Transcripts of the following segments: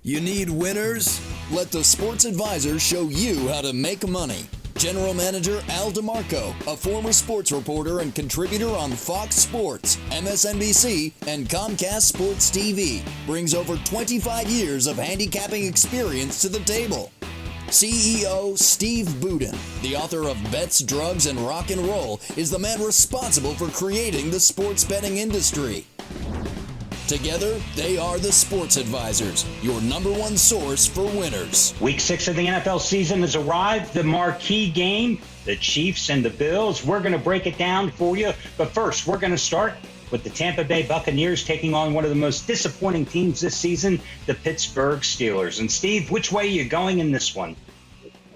You need winners? Let the Sports Advisor show you how to make money. General Manager Al DeMarco, a former sports reporter and contributor on Fox Sports, MSNBC, and Comcast Sports TV, brings over 25 years of handicapping experience to the table. CEO Steve Budin, the author of Bets, Drugs, and Rock and Roll, is the man responsible for creating the sports betting industry. Together, they are the Sports Advisors, your number one source for winners. Week 6 of the NFL season has arrived. The marquee game, the Chiefs and the Bills. We're going to break it down for you. But first, we're going to start with the Tampa Bay Buccaneers taking on one of the most disappointing teams this season, the Pittsburgh Steelers. And Steve, which way are you going in this one?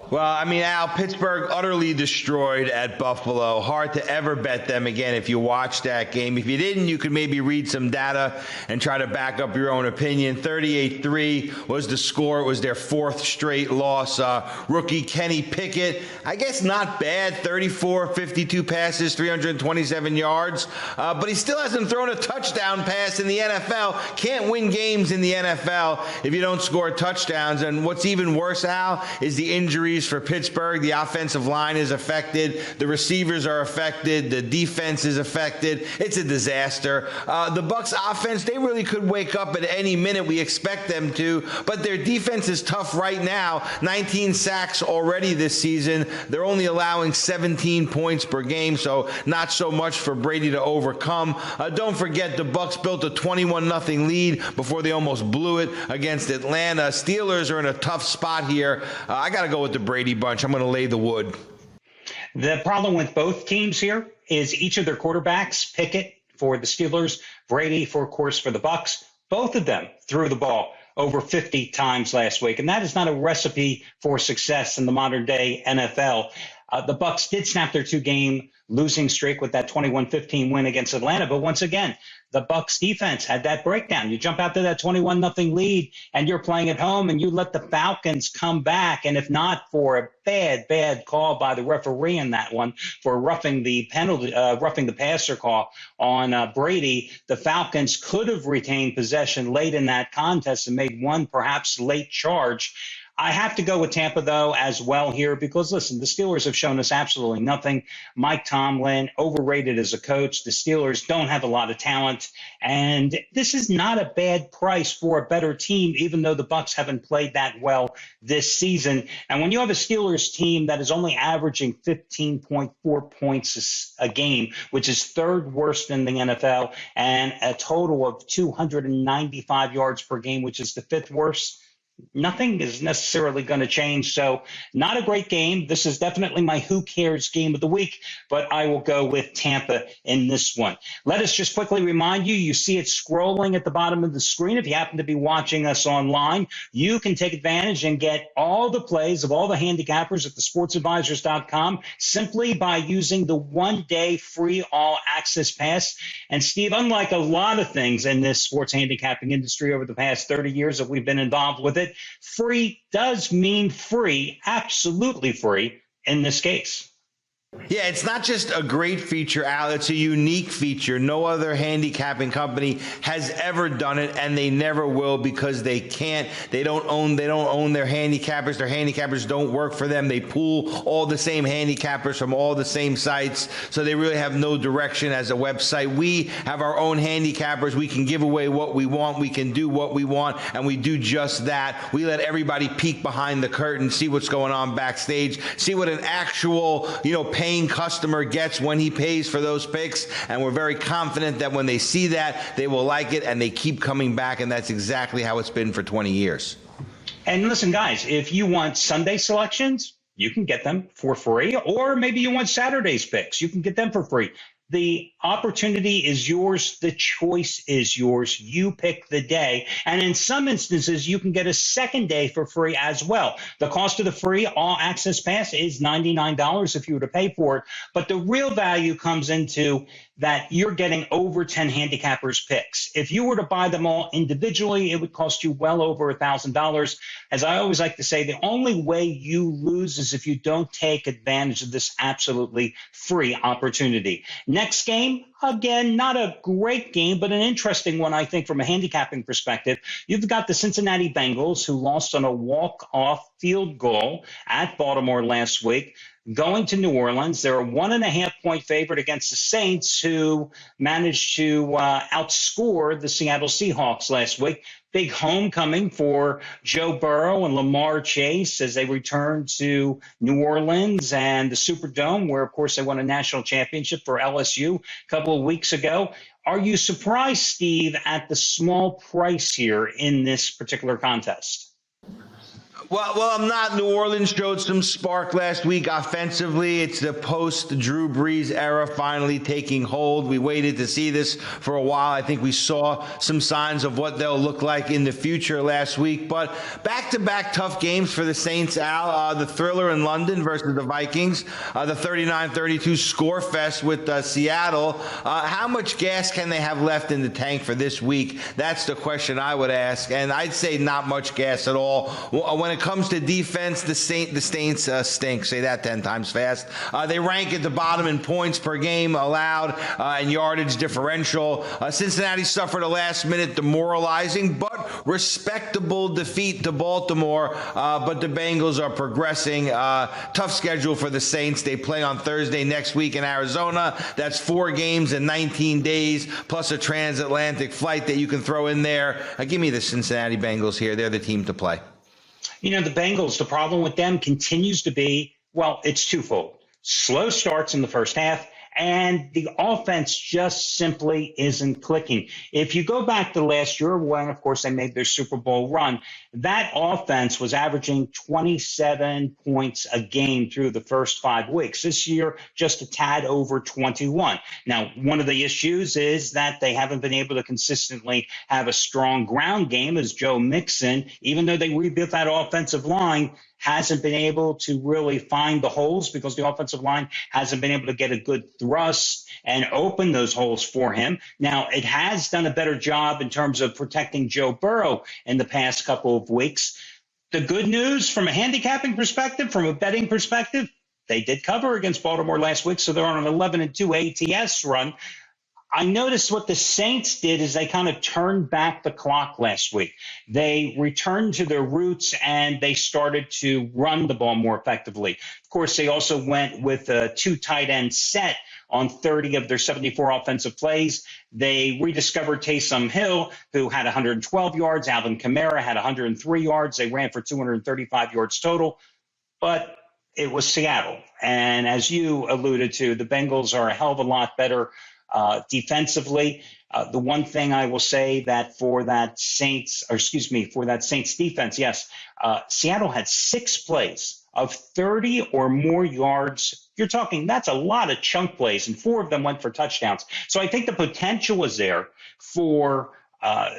Well, I mean, Al, Pittsburgh utterly destroyed at Buffalo. Hard to ever bet them again if you watch that game. If you didn't, you could maybe read some data and try to back up your own opinion. 38-3 was the score. It was their fourth straight loss. Rookie Kenny Pickett, I guess not bad. 34, 52 passes, 327 yards. But he still hasn't thrown a touchdown pass in the NFL. Can't win games in the NFL if you don't score touchdowns. And what's even worse, Al, is the injuries for Pittsburgh. The offensive line is affected. The receivers are affected. The defense is affected. It's a disaster. The Bucs offense, they really could wake up at any minute. We expect them to, but their defense is tough right now. 19 sacks already this season. They're only allowing 17 points per game, so not so much for Brady to overcome. Don't forget, the Bucs built a 21-0 lead before they almost blew it against Atlanta. Steelers are in a tough spot here. I got to go with the Brady bunch. I'm going to lay the wood. The problem with both teams here is each of their quarterbacks, Pickett for the Steelers, Brady, of course, for the Bucs, both of them threw the ball over 50 times last week. And that is not a recipe for success in the modern day NFL. The Bucs did snap their two-game losing streak with that 21-15 win against Atlanta. But once again, the Bucs defense had that breakdown. You jump out to that 21-0 lead, and you're playing at home, and you let the Falcons come back. And if not for a bad call by the referee in that one for roughing the passer call on Brady, the Falcons could have retained possession late in that contest and made one perhaps late charge. I have to go with Tampa, though, as well here because, listen, the Steelers have shown us absolutely nothing. Mike Tomlin, overrated as a coach. The Steelers don't have a lot of talent. And this is not a bad price for a better team, even though the Bucs haven't played that well this season. And when you have a Steelers team that is only averaging 15.4 points a game, which is third worst in the NFL, and a total of 295 yards per game, which is the fifth worst, nothing is necessarily going to change. So not a great game. This is definitely my who cares game of the week, but I will go with Tampa in this one. Let us just quickly remind you, you see it scrolling at the bottom of the screen. If you happen to be watching us online, you can take advantage and get all the plays of all the handicappers at thesportsadvisors.com simply by using the one-day free all-access pass. And Steve, unlike a lot of things in this sports handicapping industry over the past 30 years that we've been involved with it, free does mean free, absolutely free in this case. Yeah, it's not just a great feature, Al. It's a unique feature. No other handicapping company has ever done it, and they never will because they can't. They don't own their handicappers. Their handicappers don't work for them. They pool all the same handicappers from all the same sites, so they really have no direction as a website. We have our own handicappers. We can give away what we want. We can do what we want, and we do just that. We let everybody peek behind the curtain, see what's going on backstage, see what an actual, paying customer gets when he pays for those picks, and we're very confident that when they see that, they will like it, and they keep coming back, and that's exactly how it's been for 20 years. And listen, guys, if you want Sunday selections, you can get them for free, or maybe you want Saturday's picks, you can get them for free. The opportunity is yours. The choice is yours. You pick the day. And in some instances, you can get a second day for free as well. The cost of the free all access pass is $99 if you were to pay for it. But the real value comes into that you're getting over 10 handicappers picks. If you were to buy them all individually, it would cost you well over $1,000. As I always like to say, the only way you lose is if you don't take advantage of this absolutely free opportunity. Next game, again, not a great game, but an interesting one, I think, from a handicapping perspective. You've got the Cincinnati Bengals, who lost on a walk-off field goal at Baltimore last week, going to New Orleans. They're a 1.5-point favorite against the Saints, who managed to outscore the Seattle Seahawks last week. Big homecoming for Joe Burrow and Lamar Chase as they return to New Orleans and the Superdome, where, of course, they won a national championship for LSU a couple of weeks ago. Are you surprised, Steve, at the small price here in this particular contest? Well, I'm not. New Orleans showed some spark last week offensively. It's the post-Drew Brees era finally taking hold. We waited to see this for a while. I think we saw some signs of what they'll look like in the future last week. But back-to-back tough games for the Saints, Al. The thriller in London versus the Vikings. The 39-32 score fest with Seattle. How much gas can they have left in the tank for this week? That's the question I would ask. And I'd say not much gas at all. When it comes to defense, the Saints stink. Say that 10 times fast. They rank at the bottom in points per game allowed and yardage differential. Cincinnati suffered a last-minute demoralizing but respectable defeat to Baltimore, but the Bengals are progressing. Tough schedule for the Saints. They play on Thursday next week in Arizona. That's 4 games in 19 days, plus a transatlantic flight that you can throw in there. Give me the Cincinnati Bengals here. They're the team to play. You know, the Bengals, the problem with them continues to be, well, it's twofold. Slow starts in the first half, and the offense just simply isn't clicking. If you go back to last year, when, of course, they made their Super Bowl run, that offense was averaging 27 points a game through the first 5 weeks. This year, just a tad over 21. Now, one of the issues is that they haven't been able to consistently have a strong ground game, as Joe Mixon, even though they rebuilt that offensive line, hasn't been able to really find the holes because the offensive line hasn't been able to get a good thrust and open those holes for him. Now, it has done a better job in terms of protecting Joe Burrow in the past couple of weeks. The good news from a handicapping perspective, from a betting perspective, they did cover against Baltimore last week, so they're on an 11-2 ATS run. I noticed what the Saints did is they kind of turned back the clock last week. They returned to their roots and they started to run the ball more effectively. Of course, they also went with a 2 tight end set on 30 of their 74 offensive plays. They rediscovered Taysom Hill, who had 112 yards. Alvin Kamara had 103 yards. They ran for 235 yards total. But it was Seattle. And as you alluded to, the Bengals are a hell of a lot better defensively. The one thing I will say that for that Saints defense, yes, Seattle had 6 plays of 30 or more yards. You're talking, that's a lot of chunk plays, and 4 of them went for touchdowns. So I think the potential was there for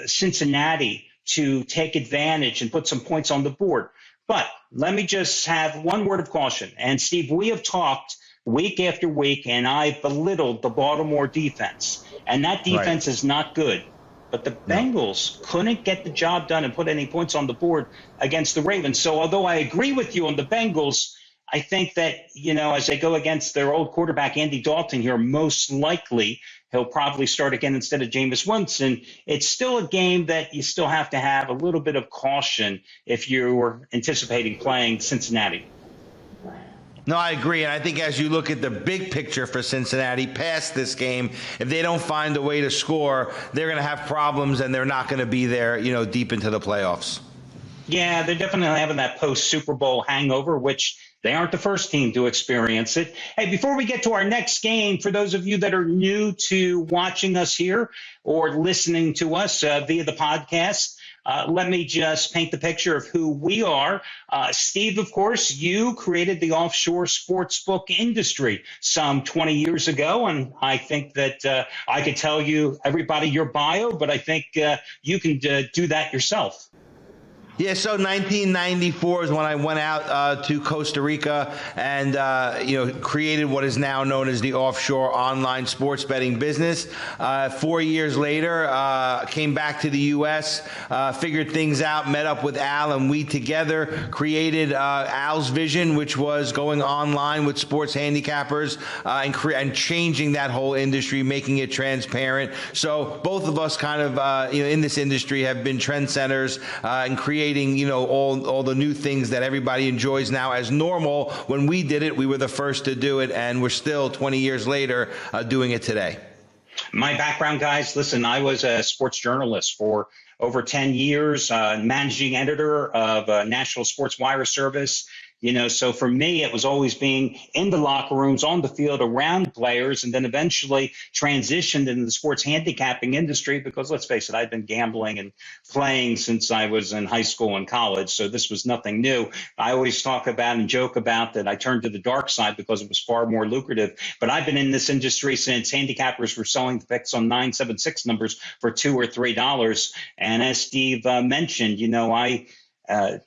Cincinnati to take advantage and put some points on the board. But let me just have one word of caution. And Steve, we have talked week after week, and I belittled the Baltimore defense. And that defense is not good. But the Bengals couldn't get the job done and put any points on the board against the Ravens. So although I agree with you on the Bengals, I think that, you know, as they go against their old quarterback, Andy Dalton here, most likely he'll probably start again instead of Jameis Winston. It's still a game that you still have to have a little bit of caution if you're anticipating playing Cincinnati. No, I agree. And I think as you look at the big picture for Cincinnati past this game, if they don't find a way to score, they're going to have problems and they're not going to be there, you know, deep into the playoffs. Yeah, they're definitely having that post-Super Bowl hangover, which they aren't the first team to experience it. Hey, before we get to our next game, for those of you that are new to watching us here or listening to us via the podcast, let me just paint the picture of who we are. Steve, of course, you created the offshore sportsbook industry some 20 years ago, and I think that I could tell you everybody your bio, but I think you can do that yourself. Yeah, so 1994 is when I went out to Costa Rica and, created what is now known as the offshore online sports betting business. 4 years later, came back to the U.S., figured things out, met up with Al, and we together created Al's vision, which was going online with sports handicappers and changing that whole industry, making it transparent. So both of us kind of, in this industry have been trendsetters and creating, all the new things that everybody enjoys now as normal. When we did it, we were the first to do it, and we're still 20 years later doing it today. My background, guys, listen, I was a sports journalist for over 10 years, managing editor of National Sports Wire Service. So for me, it was always being in the locker rooms, on the field, around players, and then eventually transitioned into the sports handicapping industry because, let's face it, I've been gambling and playing since I was in high school and college, so this was nothing new. I always talk about and joke about that I turned to the dark side because it was far more lucrative, but I've been in this industry since handicappers were selling the picks on 976 numbers for $2 or $3. And as Steve mentioned, I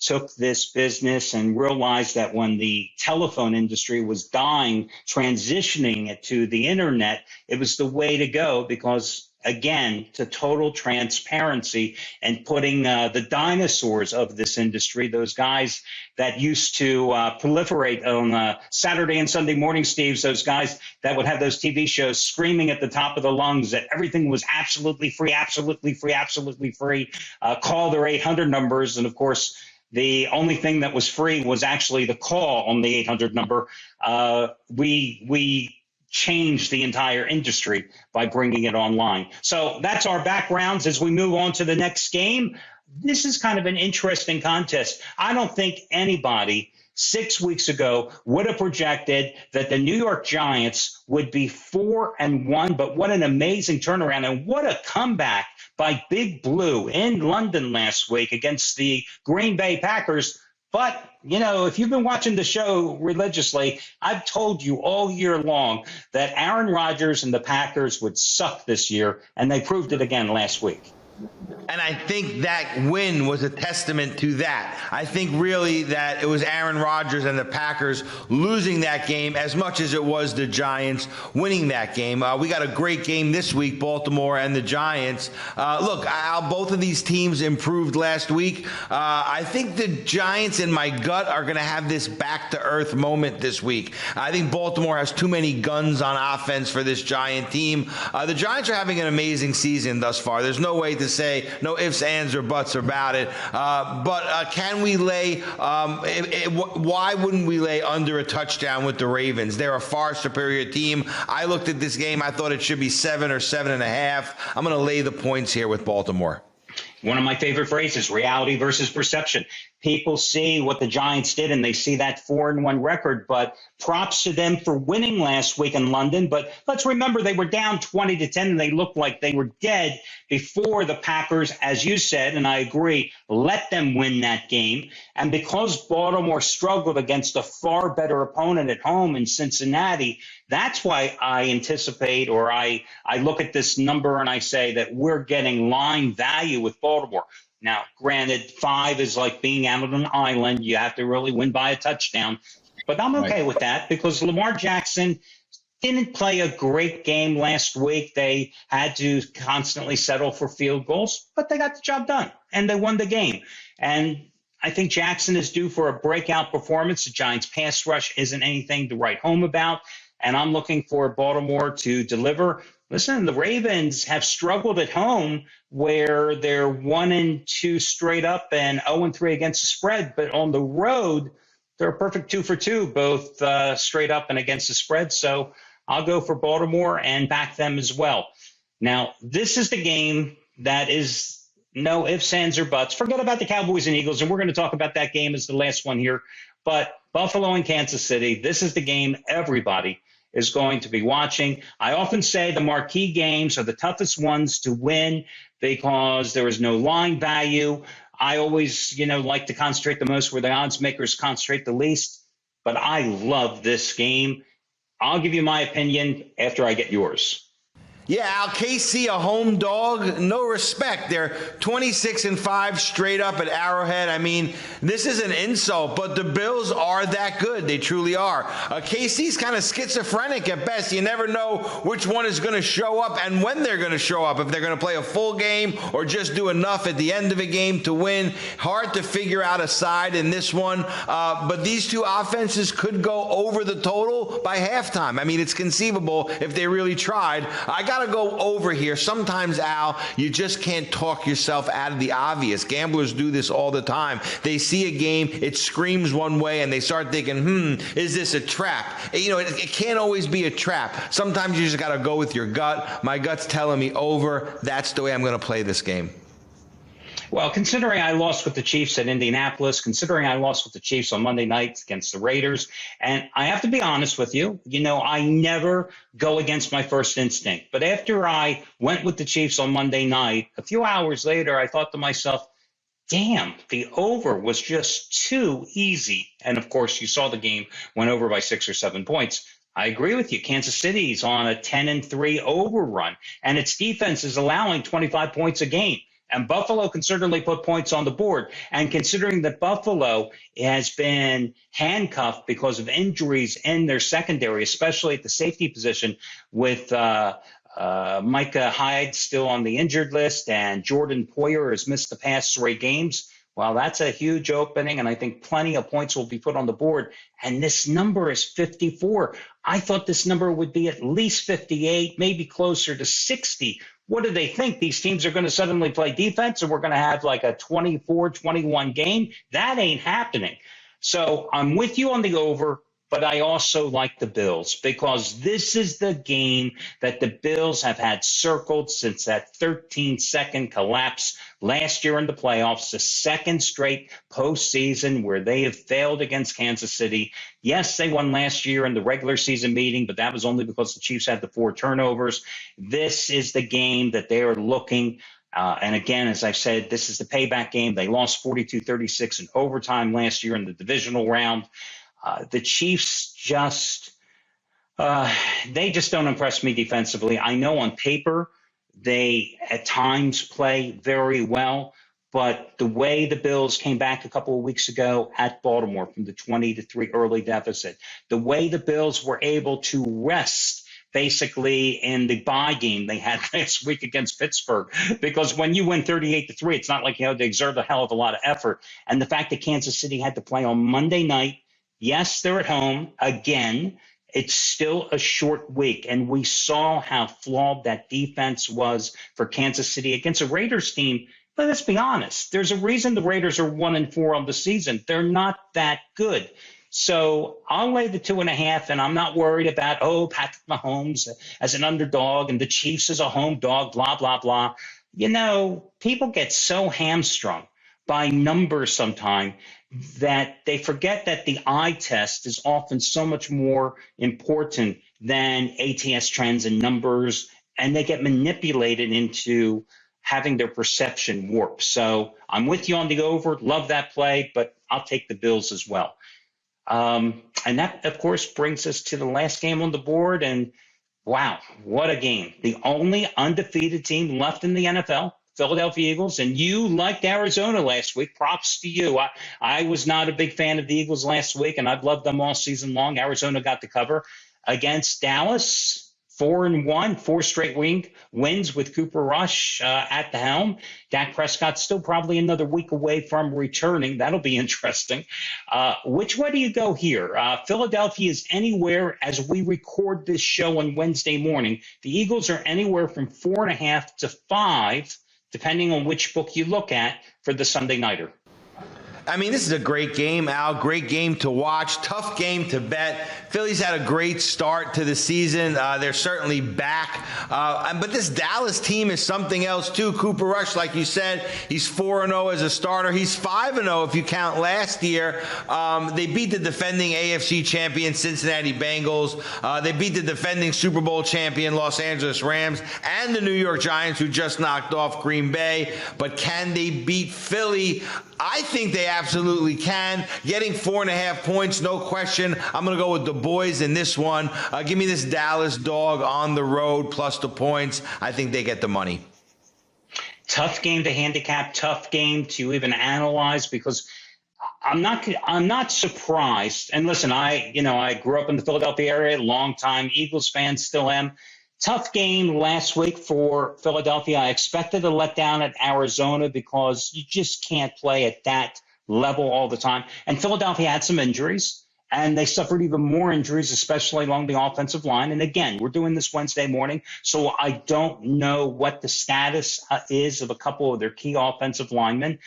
took this business and realized that when the telephone industry was dying, transitioning it to the internet, it was the way to go because, again, to total transparency and putting the dinosaurs of this industry, those guys that used to proliferate on Saturday and Sunday morning, Steve, those guys that would have those TV shows screaming at the top of their lungs that everything was absolutely free, absolutely free, absolutely free, call their 800 numbers. And, of course, the only thing that was free was actually the call on the 800 number. We changed the entire industry by bringing it online. So that's our backgrounds as we move on to the next game. This is kind of an interesting contest. I don't think anybody 6 weeks ago would have projected that the New York Giants would be 4-1, but what an amazing turnaround and what a comeback by Big Blue in London last week against the Green Bay Packers. But, if you've been watching the show religiously, I've told you all year long that Aaron Rodgers and the Packers would suck this year, and they proved it again last week. And I think that win was a testament to that. I think really that it was Aaron Rodgers and the Packers losing that game as much as it was the Giants winning that game. We got a great game this week, Baltimore and the Giants. Look, both of these teams improved last week. I think the Giants, in my gut, are going to have this back-to-earth moment this week. I think Baltimore has too many guns on offense for this Giant team. The Giants are having an amazing season thus far. There's no way to say no ifs, ands, or buts about it. But can we lay, why wouldn't we lay under a touchdown with the Ravens? They're a far superior team. I looked at this game. I thought it should be 7 or 7.5. I'm going to lay the points here with Baltimore. One of my favorite phrases, reality versus perception. People see what the Giants did and they see that 4-1 record, but props to them for winning last week in London. But let's remember they were down 20-10 and they looked like they were dead before the Packers, as you said, and I agree, let them win that game. And because Baltimore struggled against a far better opponent at home in Cincinnati, that's why I anticipate or I look at this number and I say that we're getting line value with Baltimore. Now, granted, 5 is like being out on an island. You have to really win by a touchdown. But I'm okay with that because Lamar Jackson didn't play a great game last week. They had to constantly settle for field goals, but they got the job done, and they won the game. And I think Jackson is due for a breakout performance. The Giants' pass rush isn't anything to write home about, and I'm looking for Baltimore to deliver. Listen, the Ravens have struggled at home where they're 1-2 straight up and 0-3 against the spread, but on the road, they're a perfect 2 for 2, both straight up and against the spread. So I'll go for Baltimore and back them as well. Now, this is the game that is no ifs, ands, or buts. Forget about the Cowboys and Eagles, and we're going to talk about that game as the last one here. But Buffalo and Kansas City, this is the game everybody is going to be watching. I often say the marquee games are the toughest ones to win because there is no line value. I always, like to concentrate the most where the odds makers concentrate the least. But I love this game. I'll give you my opinion after I get yours. Yeah, Al, KC, a home dog, no respect. They're 26-5 straight up at Arrowhead. I mean, this is an insult, but the Bills are that good. They truly are. KC's kind of schizophrenic at best. You never know which one is going to show up and when they're going to show up, if they're going to play a full game or just do enough at the end of a game to win. Hard to figure out a side in this one, but these two offenses could go over the total by halftime. I mean, it's conceivable if they really tried. I got to go over here. Sometimes, Al, you just can't talk yourself out of the obvious. Gamblers do this all the time. They see a game, it screams one way, and they start thinking, is this a trap? You know, it can't always be a trap. Sometimes you just got to go with your gut. My gut's telling me over. That's the way I'm going to play this game. Well, considering I lost with the Chiefs at Indianapolis, considering I lost with the Chiefs on Monday night against the Raiders, and I have to be honest with you, I never go against my first instinct. But after I went with the Chiefs on Monday night, a few hours later, I thought to myself, damn, the over was just too easy. And of course, you saw the game went over by 6 or 7 points. I agree with you. Kansas City's on a 10-3 overrun, and its defense is allowing 25 points a game. And Buffalo can certainly put points on the board. And considering that Buffalo has been handcuffed because of injuries in their secondary, especially at the safety position, with Micah Hyde still on the injured list and Jordan Poyer has missed the past 3 games, well, that's a huge opening, and I think plenty of points will be put on the board. And this number is 54. I thought this number would be at least 58, maybe closer to 60. What do they think? These teams are going to suddenly play defense and we're going to have like a 24-21 game? That ain't happening. So I'm with you on the over, but I also like the Bills because this is the game that the Bills have had circled since that 13-second collapse last year in the playoffs, the second straight postseason where they have failed against Kansas City. Yes, they won last year in the regular season meeting, but that was only because the Chiefs had the 4 turnovers. This is the game that they are looking. And again, as I said, this is the payback game. They lost 42-36 in overtime last year in the divisional round. The Chiefs they just don't impress me defensively. I know on paper they at times play very well, but the way the Bills came back a couple of weeks ago at Baltimore from the 20-3 early deficit, the way the Bills were able to rest basically in the bye game they had last week against Pittsburgh, because when you win 38-3, it's not like you have to exert a hell of a lot of effort. And the fact that Kansas City had to play on Monday night, yes, they're at home again. It's still a short week, and we saw how flawed that defense was for Kansas City against a Raiders team. But let's be honest, there's a reason the Raiders are 1-4 on the season. They're not that good. So I'll lay the 2.5, and I'm not worried about, Patrick Mahomes as an underdog and the Chiefs as a home dog, blah, blah, blah. People get so hamstrung by numbers sometimes that they forget that the eye test is often so much more important than ATS trends and numbers, and they get manipulated into having their perception warped. So I'm with you on the over, love that play, but I'll take the Bills as well. And that, of course, brings us to the last game on the board, and wow, what a game. The only undefeated team left in the NFL, Philadelphia Eagles, and you liked Arizona last week. Props to you. I was not a big fan of the Eagles last week, and I've loved them all season long. Arizona got the cover against Dallas. 4-1, 4 straight wins with Cooper Rush at the helm. Dak Prescott still probably another week away from returning. That'll be interesting. Which way do you go here? Philadelphia is anywhere, as we record this show on Wednesday morning, the Eagles are anywhere from 4.5 to 5, depending on which book you look at, for the Sunday Nighter. I mean, this is a great game, Al. Great game to watch. Tough game to bet. Philly's had a great start to the season. They're certainly back. But this Dallas team is something else, too. Cooper Rush, like you said, he's 4-0 as a starter. He's 5-0 if you count last year. They beat the defending AFC champion Cincinnati Bengals. They beat the defending Super Bowl champion Los Angeles Rams and the New York Giants, who just knocked off Green Bay. But can they beat Philly? I think they absolutely can. Getting 4.5 points, no question. I'm going to go with the boys in this one. Give me this Dallas dog on the road plus the points. I think they get the money. Tough game to handicap, tough game to even analyze, because I'm not surprised. And listen, I grew up in the Philadelphia area, long time Eagles fan, still am. Tough game last week for Philadelphia. I expected a letdown at Arizona because you just can't play at that level all the time. And Philadelphia had some injuries, and they suffered even more injuries, especially along the offensive line. And again, we're doing this Wednesday morning, so I don't know what the status is of a couple of their key offensive linemen.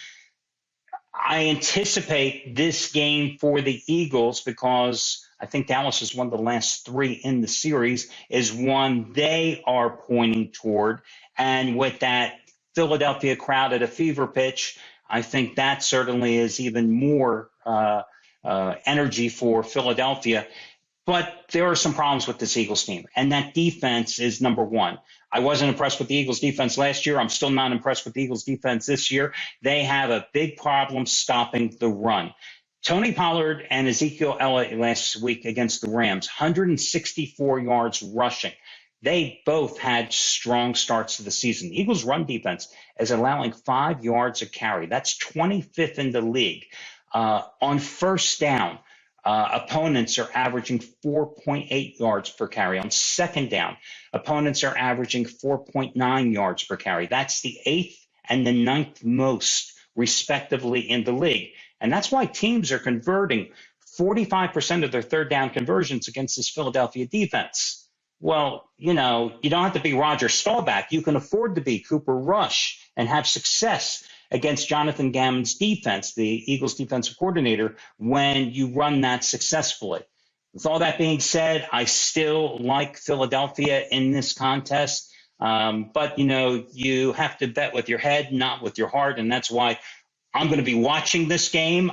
I anticipate this game for the Eagles, because I think Dallas is one of the last three in the series, is one they are pointing toward. And with that Philadelphia crowd at a fever pitch, I think that certainly is even more energy for Philadelphia. But there are some problems with this Eagles team, and that defense is number one. I wasn't impressed with the Eagles defense last year. I'm still not impressed with the Eagles defense this year. They have a big problem stopping the run. Tony Pollard and Ezekiel Elliott last week against the Rams, 164 yards rushing. They both had strong starts to the season. The Eagles' run defense is allowing 5 yards a carry. That's 25th in the league. On first down, opponents are averaging 4.8 yards per carry. On second down, opponents are averaging 4.9 yards per carry. That's the 8th and the 9th most, respectively, in the league. And that's why teams are converting 45% of their third down conversions against this Philadelphia defense. Well, you don't have to be Roger Staubach. You can afford to be Cooper Rush and have success against Jonathan Gammon's defense, the Eagles defensive coordinator, when you run that successfully. With all that being said, I still like Philadelphia in this contest. But, you have to bet with your head, not with your heart. And that's why I'm going to be watching this game.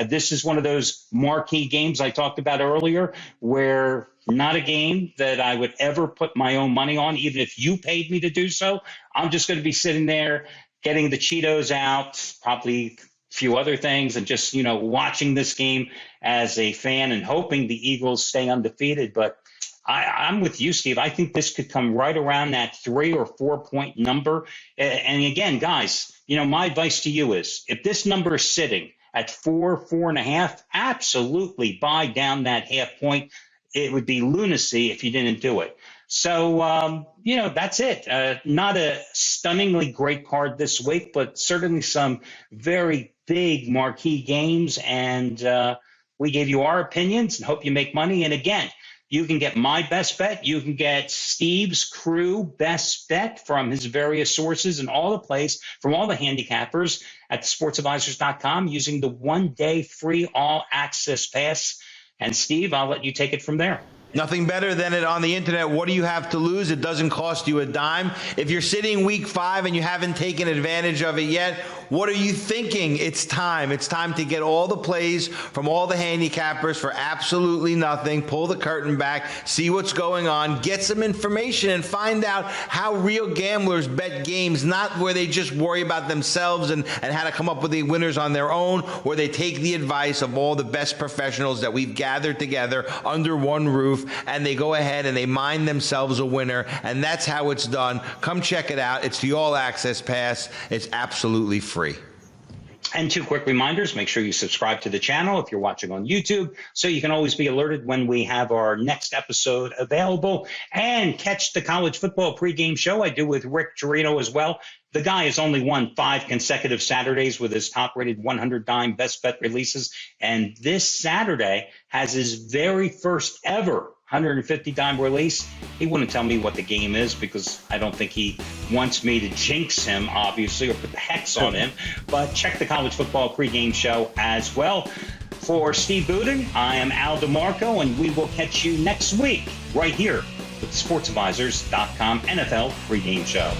This is one of those marquee games I talked about earlier, where not a game that I would ever put my own money on, even if you paid me to do so. I'm just going to be sitting there getting the Cheetos out, probably a few other things, and just, watching this game as a fan and hoping the Eagles stay undefeated. But I'm with you, Steve. I think this could come right around that 3 or 4 point number. And again, guys, my advice to you is, if this number is sitting at 4.5, absolutely buy down that half point. It would be lunacy if you didn't do it. So, that's it. Not a stunningly great card this week, but certainly some very big marquee games. And we gave you our opinions and hope you make money. And again, you can get my best bet. You can get Steve's crew best bet from his various sources and all the plays from all the handicappers at sportsadvisors.com using the 1-day free all access pass. And Steve, I'll let you take it from there. Nothing better than it on the internet. What do you have to lose? It doesn't cost you a dime. If you're sitting week 5 and you haven't taken advantage of it yet, what are you thinking? It's time. It's time to get all the plays from all the handicappers for absolutely nothing. Pull the curtain back, see what's going on, get some information, and find out how real gamblers bet games, not where they just worry about themselves and how to come up with the winners on their own, where they take the advice of all the best professionals that we've gathered together under one roof, and they go ahead and they mine themselves a winner, and that's how it's done. Come check it out. It's the All Access Pass. It's absolutely free. And 2 quick reminders. Make sure you subscribe to the channel if you're watching on YouTube, so you can always be alerted when we have our next episode available. And catch the college football pregame show I do with Rick Torino as well. The guy has only won 5 consecutive Saturdays with his top-rated 100 dime best bet releases. And this Saturday has his very first ever 150 dime release. He wouldn't tell me what the game is because I don't think he wants me to jinx him, obviously, or put the hex on him. But check the college football pregame show as well. For Steve Budin, I am Al DeMarco, and we will catch you next week right here with the sportsadvisors.com NFL pregame show.